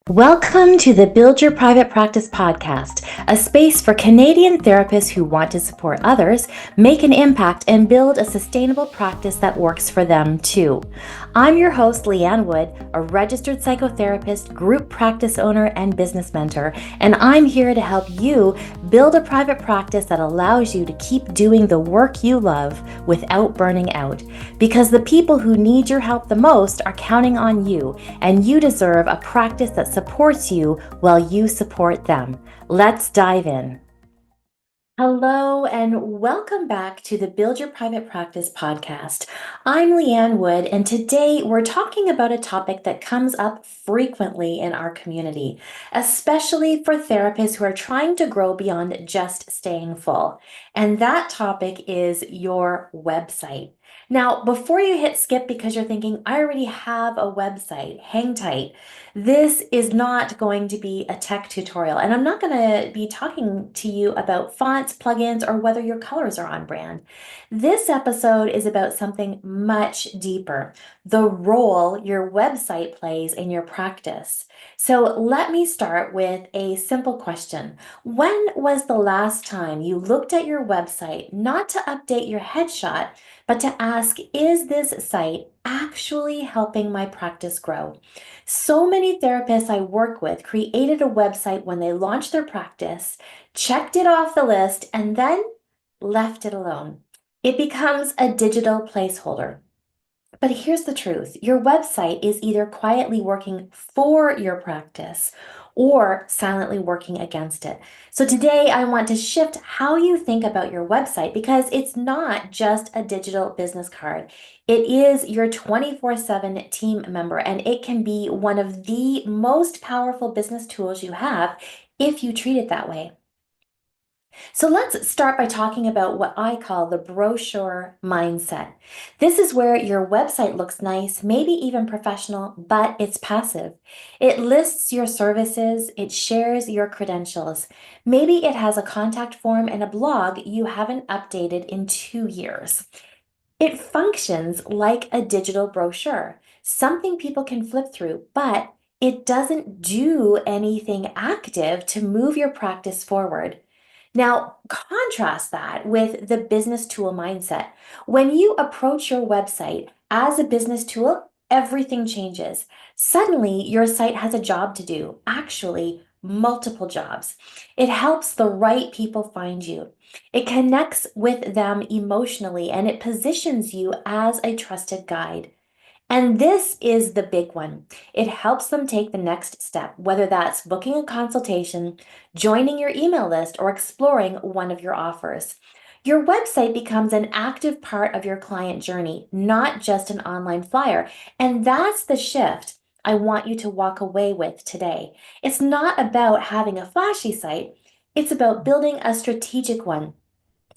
Welcome to the Build Your Private Practice podcast, a space for Canadian therapists who want to support others, make an impact, and build a sustainable practice that works for them too. I'm your host, Leanne Wood, a registered psychotherapist, group practice owner, and business mentor, and I'm here to help you build a private practice that allows you to keep doing the work you love without burning out. Because the people who need your help the most are counting on you, and you deserve a practice that supports you while you support them. Let's dive in. Hello, and welcome back to the Build Your Private Practice podcast. I'm Leanne Wood, and today we're talking about a topic that comes up frequently in our community, especially for therapists who are trying to grow beyond just staying full. And that topic is your website. Now, before you hit skip because you're thinking, I already have a website, hang tight. This is not going to be a tech tutorial, and I'm not going to be talking to you about fonts, plugins, or whether your colors are on brand. This episode is about something much deeper, the role your website plays in your practice. So let me start with a simple question. When was the last time you looked at your website, not to update your headshot, but to ask, is this site actually helping my practice grow? So many therapists I work with created a website when they launched their practice, checked it off the list, and then left it alone. It becomes a digital placeholder. But here's the truth. Your website is either quietly working for your practice or silently working against it. So today I want to shift how you think about your website because it's not just a digital business card. It is your 24/7 team member, and it can be one of the most powerful business tools you have if you treat it that way. So let's start by talking about what I call the brochure mindset. This is where your website looks nice, maybe even professional, but it's passive. It lists your services, it shares your credentials. Maybe it has a contact form and a blog you haven't updated in 2 years. It functions like a digital brochure, something people can flip through, but it doesn't do anything active to move your practice forward. Now, contrast that with the business tool mindset. When you approach your website as a business tool, everything changes. Suddenly, your site has a job to do, actually, multiple jobs. It helps the right people find you. It connects with them emotionally, and it positions you as a trusted guide. And this is the big one. It helps them take the next step, whether that's booking a consultation, joining your email list, or exploring one of your offers. Your website becomes an active part of your client journey, not just an online flyer. And that's the shift I want you to walk away with today. It's not about having a flashy site, it's about building a strategic one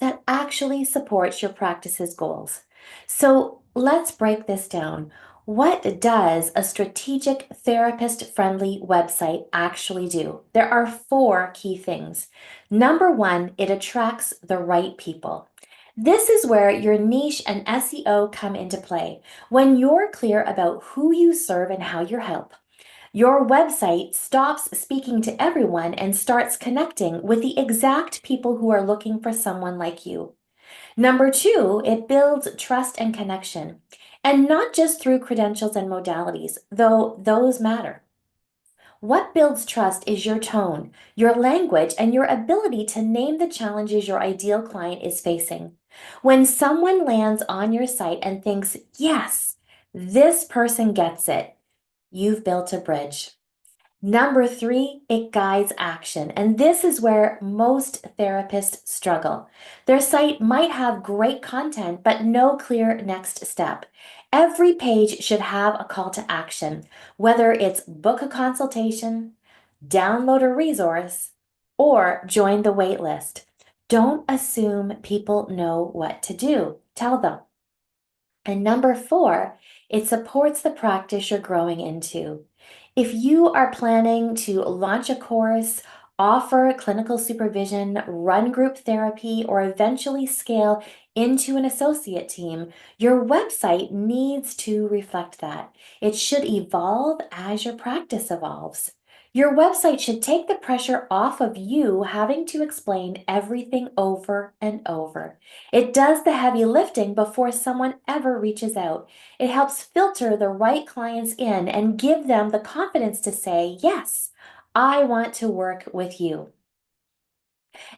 that actually supports your practice's goals. So let's break this down. What does a strategic therapist friendly website actually do? There are 4 key things. Number one, it attracts the right people. This is where your niche and SEO come into play. When you're clear about who you serve and how you help, your website stops speaking to everyone and starts connecting with the exact people who are looking for someone like you. Number two, it builds trust and connection, and not just through credentials and modalities, though those matter. What builds trust is your tone, your language, and your ability to name the challenges your ideal client is facing. When someone lands on your site and thinks, yes, this person gets it, you've built a bridge. Number three, it guides action. And this is where most therapists struggle. Their site might have great content, but no clear next step. Every page should have a call to action, whether it's book a consultation, download a resource, or join the wait list. Don't assume people know what to do. Tell them. And number four, it supports the practice you're growing into. If you are planning to launch a course, offer clinical supervision, run group therapy, or eventually scale into an associate team, your website needs to reflect that. It should evolve as your practice evolves. Your website should take the pressure off of you having to explain everything over and over. It does the heavy lifting before someone ever reaches out. It helps filter the right clients in and give them the confidence to say, yes, I want to work with you.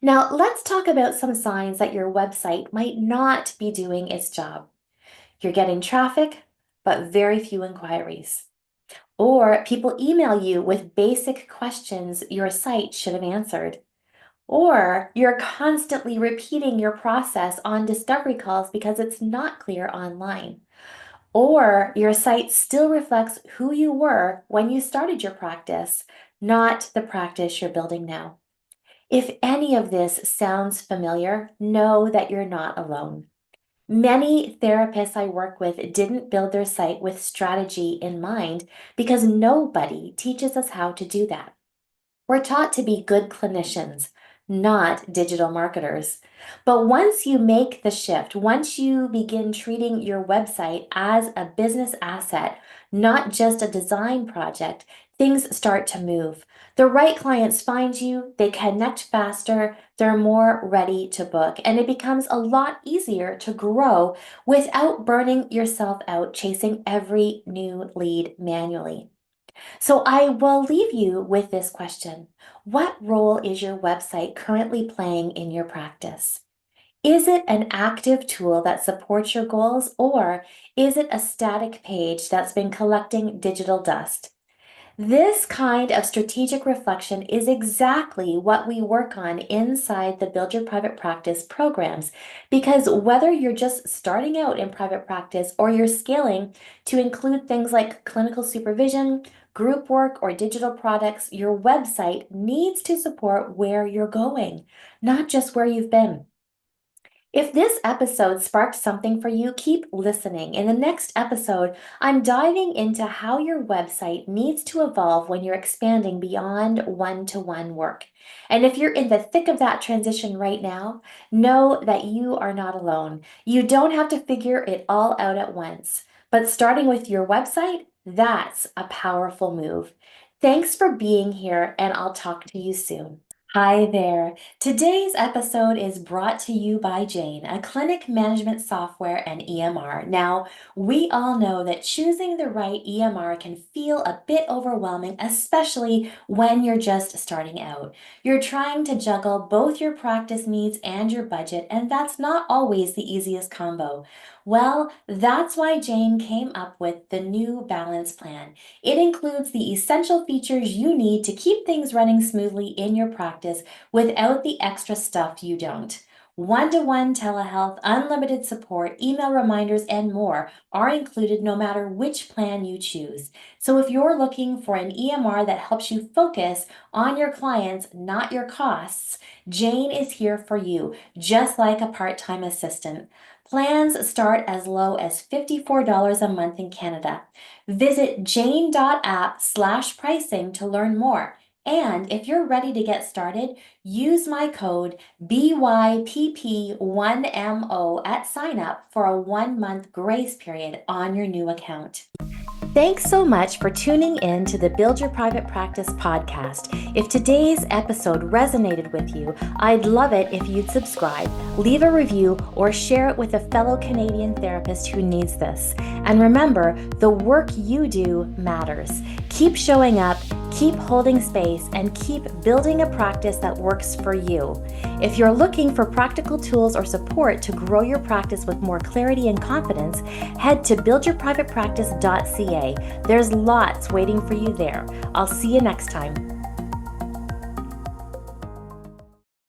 Now, let's talk about some signs that your website might not be doing its job. You're getting traffic, but very few inquiries. Or people email you with basic questions your site should have answered. Or you're constantly repeating your process on discovery calls because it's not clear online. Or your site still reflects who you were when you started your practice, not the practice you're building now. If any of this sounds familiar, know that you're not alone. Many therapists I work with didn't build their site with strategy in mind because nobody teaches us how to do that. We're taught to be good clinicians, not digital marketers. But once you make the shift, once you begin treating your website as a business asset, not just a design project, things start to move. The right clients find you, they connect faster, they're more ready to book, and it becomes a lot easier to grow without burning yourself out chasing every new lead manually. So I will leave you with this question. What role is your website currently playing in your practice? Is it an active tool that supports your goals, or is it a static page that's been collecting digital dust? This kind of strategic reflection is exactly what we work on inside the Build Your Private Practice programs, because whether you're just starting out in private practice or you're scaling to include things like clinical supervision, group work, or digital products, your website needs to support where you're going, not just where you've been. If this episode sparked something for you, keep listening. In the next episode, I'm diving into how your website needs to evolve when you're expanding beyond one-to-one work. And if you're in the thick of that transition right now, know that you are not alone. You don't have to figure it all out at once. But starting with your website, that's a powerful move. Thanks for being here, and I'll talk to you soon. Hi there. Today's episode is brought to you by Jane, a clinic management software and EMR. Now, we all know that choosing the right EMR can feel a bit overwhelming, especially when you're just starting out. You're trying to juggle both your practice needs and your budget, and that's not always the easiest combo. Well, that's why Jane came up with the new Balance Plan. It includes the essential features you need to keep things running smoothly in your practice without the extra stuff you don't. One-to-one telehealth, unlimited support, email reminders, and more are included no matter which plan you choose. So if you're looking for an EMR that helps you focus on your clients, not your costs, Jane is here for you, just like a part-time assistant. Plans start as low as $54 a month in Canada. Visit jane.app/pricing to learn more. And if you're ready to get started, use my code BYPP1MO at sign up for a 1-month grace period on your new account. Thanks so much for tuning in to the Build Your Private Practice podcast. If today's episode resonated with you, I'd love it if you'd subscribe, leave a review, or share it with a fellow Canadian therapist who needs this. And remember, the work you do matters. Keep showing up, keep holding space, and keep building a practice that works for you. If you're looking for practical tools or support to grow your practice with more clarity and confidence, head to buildyourprivatepractice.ca. There's lots waiting for you there. I'll see you next time.